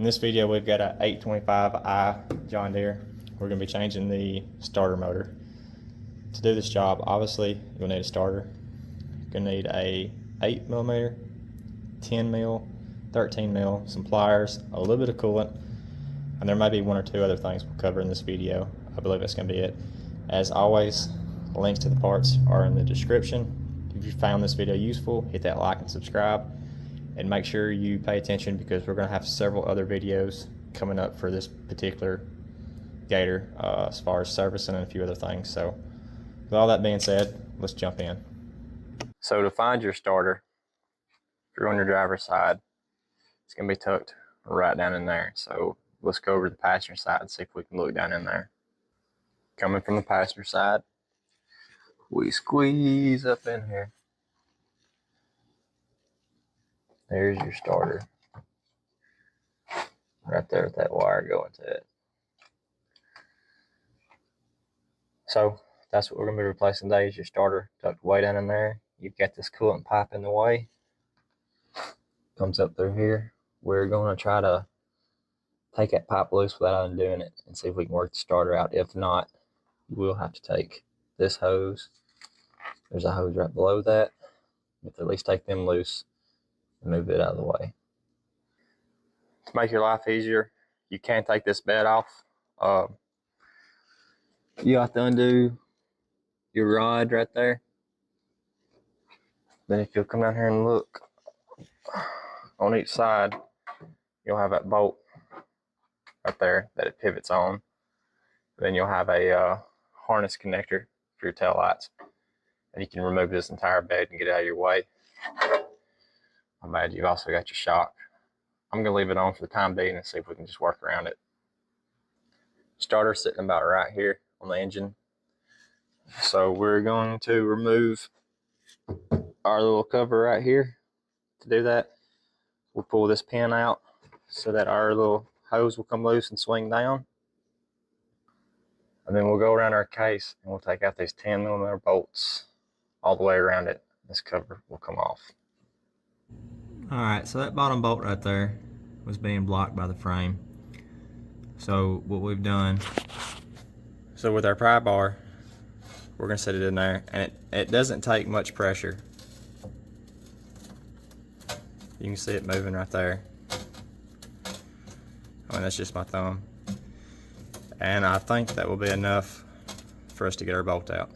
In this video, we've got a 825i John Deere. We're going to be changing the starter motor. To do this job, obviously, you'll need a starter. You're going to need a 8mm, 10mm, 13mm, some pliers, a little bit of coolant, and there may be one or two other things we'll cover in this video. I believe that's going to be it. As always, links to the parts are in the description. If you found this video useful, hit that like and subscribe. And make sure you pay attention because we're going to have several other videos coming up for this particular Gator as far as servicing and a few other things. So with all that being said, let's jump in. So to find your starter, if you're on your driver's side, it's going to be tucked right down in there. So let's go over to the passenger side and see if we can look down in there. Coming from the passenger side, we squeeze up in here. There's your starter. Right there with that wire going to it. So that's what we're going to be replacing today, is your starter tucked way down in there. You've got this coolant pipe in the way. Comes up through here. We're going to try to take that pipe loose without undoing it and see if we can work the starter out. If not, we'll have to take this hose. There's a hose right below that. We have to at least take them loose and move it out of the way. To make your life easier, you can take this bed off. You have to undo your rod right there. Then if you'll come down here and look on each side, you'll have that bolt right there that it pivots on. Then you'll have a harness connector for your tail lights, and you can remove this entire bed and get it out of your way. I'm glad you've also got your shock. I'm going to leave it on for the time being and see if we can just work around it. Starter sitting about right here on the engine. So we're going to remove our little cover right here. To do that, we'll pull this pin out so that our little hose will come loose and swing down. And then we'll go around our case and we'll take out these 10mm bolts all the way around it. This cover will come off. Alright, so that bottom bolt right there was being blocked by the frame. So what we've done, so with our pry bar, we're going to set it in there, and it doesn't take much pressure. You can see it moving right there. I mean, that's just my thumb. And I think that will be enough for us to get our bolt out.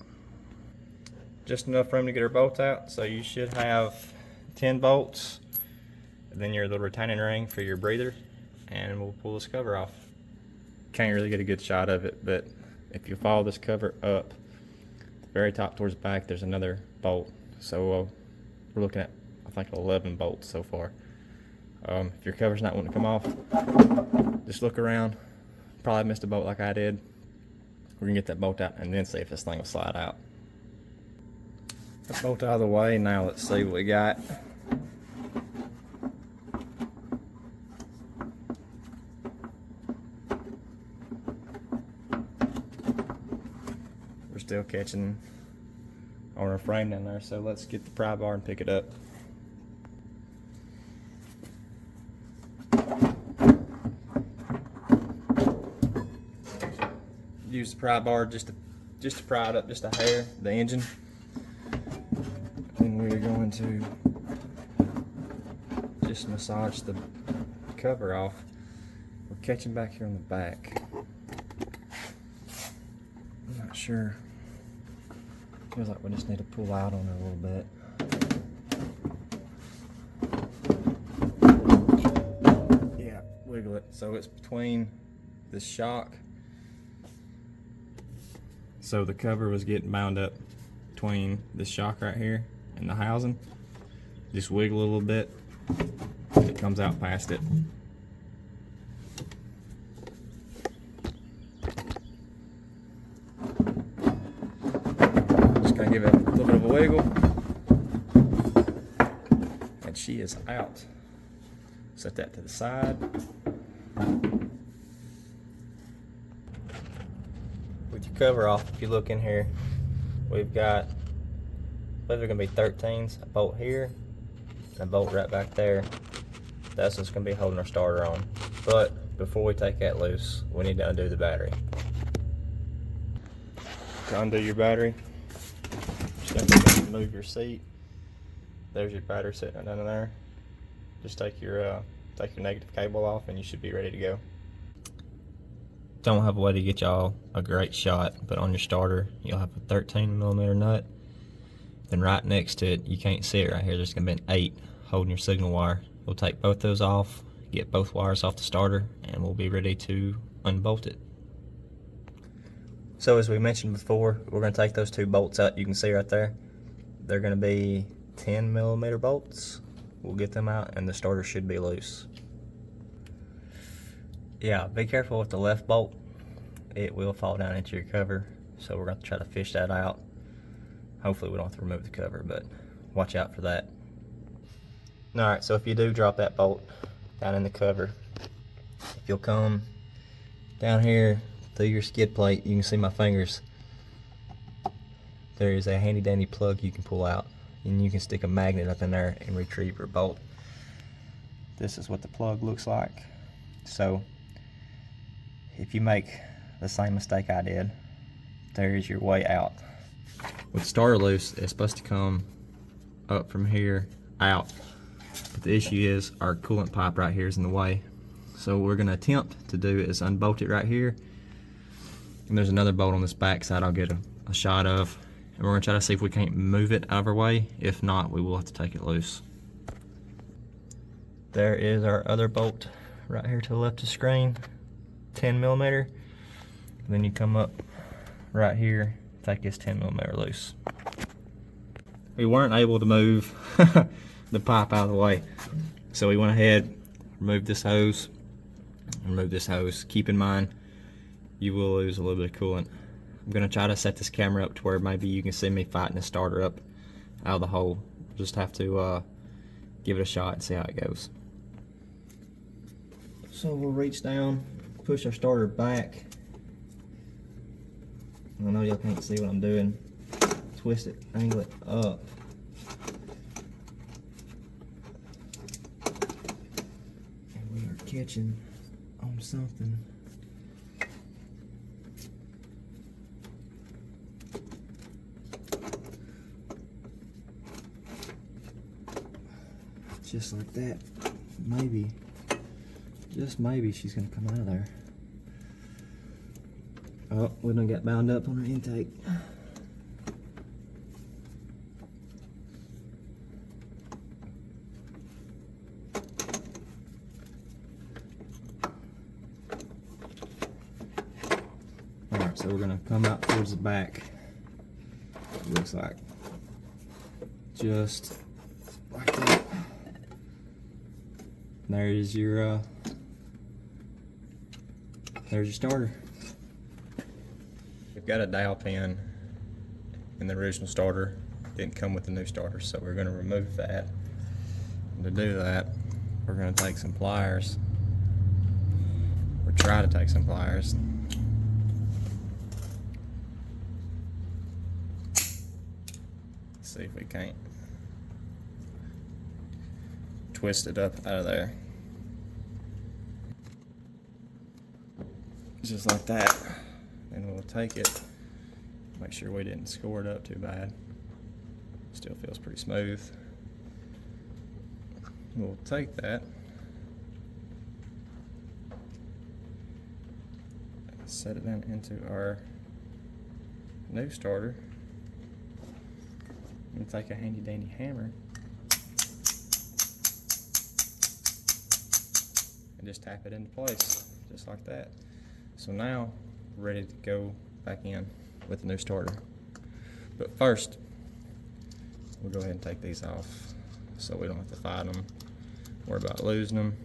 Just enough room to get our bolt out, so you should have 10 bolts. Then your little retaining ring for your breather, and we'll pull this cover off. Can't really get a good shot of it, but if you follow this cover up, the very top towards the back, there's another bolt. So we're looking at, I think, 11 bolts so far. If your cover's not wanting to come off, just look around. Probably missed a bolt like I did. We're gonna get that bolt out and then see if this thing will slide out. That bolt out of the way. Now let's see what we got. We're still catching on our frame down there, so let's get the pry bar and pick it up. Use the pry bar just to pry it up just a hair, the engine. Then we're going to just massage the cover off. We're catching back here on the back. I'm not sure. Feels like we just need to pull out on it a little bit. Yeah, wiggle it. So it's between the shock. So the cover was getting bound up between this shock right here and the housing. Just wiggle a little bit. It comes out past it. Just gonna give it a little bit of a wiggle. And she is out. Set that to the side. With your cover off, if you look in here, we've got, I believe they're going to be 13s, a bolt here and a bolt right back there. that's what's gonna be holding our starter on. But before we take that loose, we need to undo the battery. To undo your battery, just move your seat. There's your battery sitting under there. Just take your negative cable off and you should be ready to go. Don't have a way to get y'all a great shot, but on your starter you'll have a 13mm nut. Then right next to it, you can't see it right here, there's gonna be an 8 holding your signal wire. We'll take both those off, get both wires off the starter, and we'll be ready to unbolt it. So as we mentioned before, we're gonna take those 2 bolts out. You can see right there, they're gonna be 10mm bolts. We'll get them out and the starter should be loose. Yeah, be careful with the left bolt. It will fall down into your cover, so we're going to try to fish that out. Hopefully we don't have to remove the cover, but watch out for that. Alright, so if you do drop that bolt down in the cover, if you'll come down here through your skid plate, you can see my fingers. There is a handy dandy plug you can pull out, and you can stick a magnet up in there and retrieve your bolt. This is what the plug looks like. So if you make the same mistake I did, there is your way out. With the starter loose, it's supposed to come up from here out, but the issue is our coolant pipe right here is in the way. So what we're going to attempt to do is unbolt it right here, and there's another bolt on this back side I'll get a shot of, and we're going to try to see if we can't move it out of our way. If not, we will have to take it loose. There is our other bolt right here to the left of the screen, 10mm. Then you come up right here, take this 10mm loose. We weren't able to move the pipe out of the way, so we went ahead, removed this hose, remove this hose. Keep in mind, you will lose a little bit of coolant. I'm gonna try to set this camera up to where maybe you can see me fighting the starter up out of the hole. Just have to give it a shot and see how it goes. So we'll reach down, push our starter back. I know y'all can't see what I'm doing. Twist it, angle it up. And we are catching on something. Just like that. Maybe. Just maybe she's gonna come out of there. Oh, we done got bound up on her intake. Alright, so we're gonna come out towards the back. It looks like. Just like that. There's your starter. We've got a dowel pin in the original starter. Didn't come with the new starter, so we're going to remove that. And to do that, we're going to take some pliers, or try to take some pliers. See if we can't twist it up out of there. Just like that. And we'll take it, make sure we didn't score it up too bad. Still feels pretty smooth. We'll take that, set it down into our new starter, and take a handy dandy hammer and just tap it into place, just like that. So now we're ready to go back in with the new starter. But first, we'll go ahead and take these off so we don't have to fight them, worry about losing them.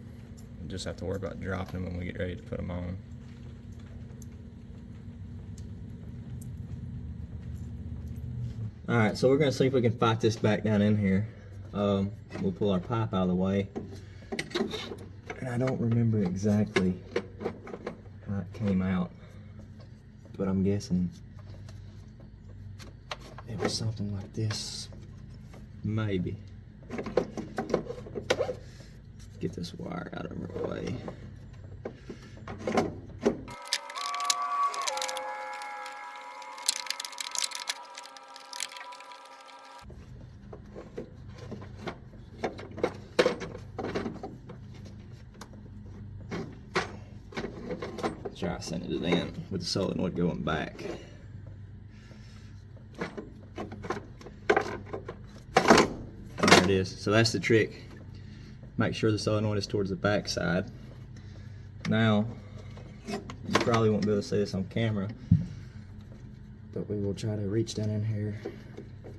We just have to worry about dropping them when we get ready to put them on. Alright, so we're going to see if we can fight this back down in here. We'll pull our pipe out of the way. And I don't remember exactly how it came out, but I'm guessing it was something like this. Maybe. get this wire out of our way. Try sending it in with the solenoid going back. And there it is. So that's the trick. Make sure the solenoid is towards the back side. Now, you probably won't be able to see this on camera, but we will try to reach down in here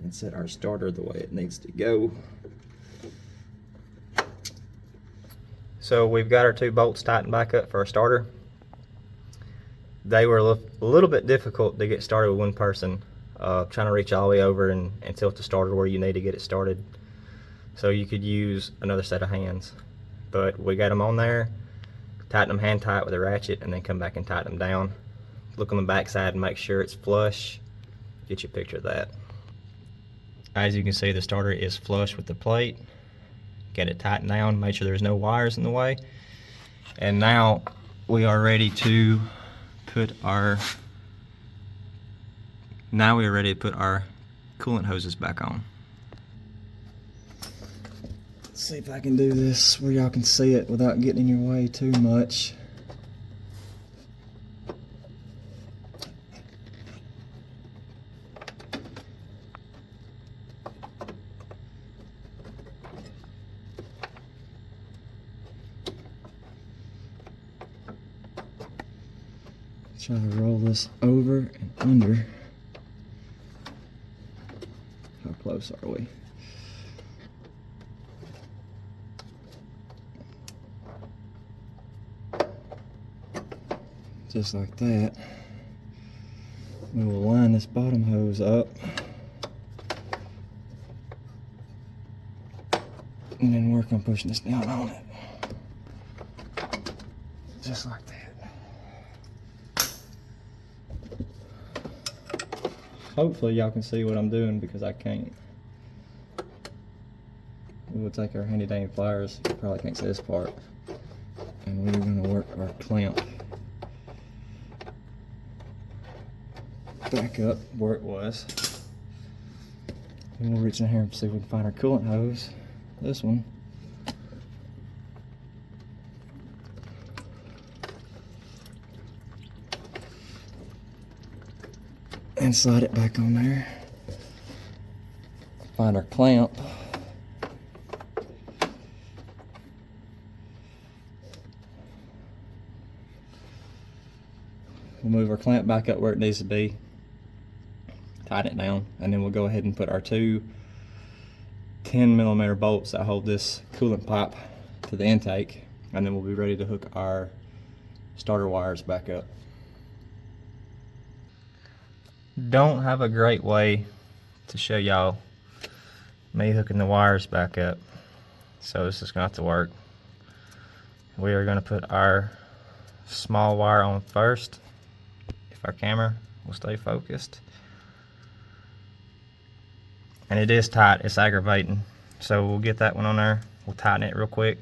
and set our starter the way it needs to go. So we've got our 2 bolts tightened back up for our starter. They were a little bit difficult to get started with one person, trying to reach all the way over and tilt the starter where you need to get it started. So you could use another set of hands. But we got them on there, tighten them hand tight with a ratchet, and then come back and tighten them down. Look on the back side and make sure it's flush. Get you a picture of that. As you can see, the starter is flush with the plate. Get it tightened down, make sure there's no wires in the way. And now we are ready to put our coolant hoses back on. Let's see if I can do this where y'all can see it without getting in your way too much. Try to roll this over and under. How close are we? Just like that. We will line this bottom hose up. And then work on pushing this down on it. Just like that. Hopefully y'all can see what I'm doing, because I can't. We will take our handy dandy pliers, you probably can't see this part, and we're going to work our clamp back up where it was. And we'll reach in here and see if we can find our coolant hose. This one. And slide it back on there. Find our clamp. We'll move our clamp back up where it needs to be. Tighten it down, and then we'll go ahead and put our 2 10mm bolts that hold this coolant pipe to the intake, and then we'll be ready to hook our starter wires back up. Don't have a great way to show y'all me hooking the wires back up, so this is going to have to work. We are going to put our small wire on first, if our camera will stay focused. And it is tight, it's aggravating, so we'll get that one on there. We'll tighten it real quick.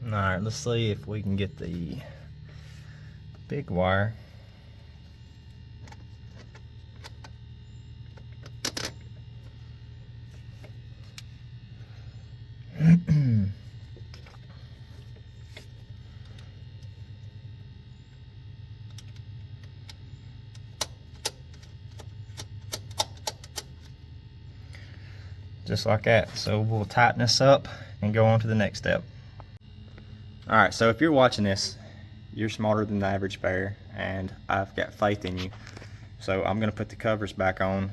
Alright, let's see if we can get the big wire. Just like that. So we'll tighten this up and go on to the next step. Alright, so if you're watching this, you're smarter than the average bear, and I've got faith in you. So I'm going to put the covers back on.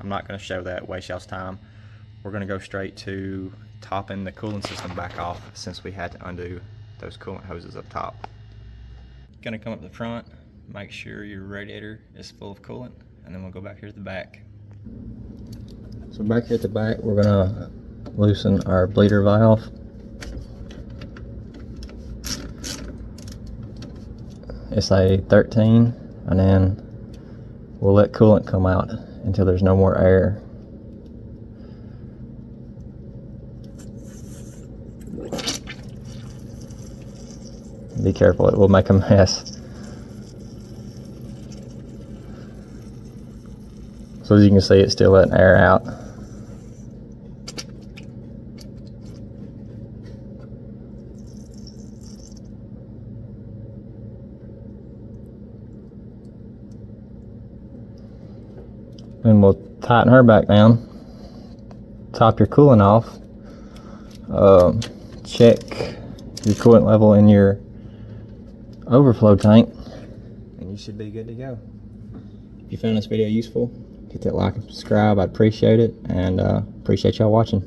I'm not going to show that, waste y'all's time. We're going to go straight to topping the cooling system back off, since we had to undo those coolant hoses up top. Going to come up the front, make sure your radiator is full of coolant, and then we'll go back here to the back. So back here at the back, we're going to loosen our bleeder valve. It's a 13 and then we'll let coolant come out until there's no more air. Be careful, it will make a mess. So as you can see, it's still letting air out. And we'll tighten her back down. Top your coolant off. Check your coolant level in your overflow tank, and you should be good to go. If you found this video useful, hit that like and subscribe. I'd appreciate it, and appreciate y'all watching.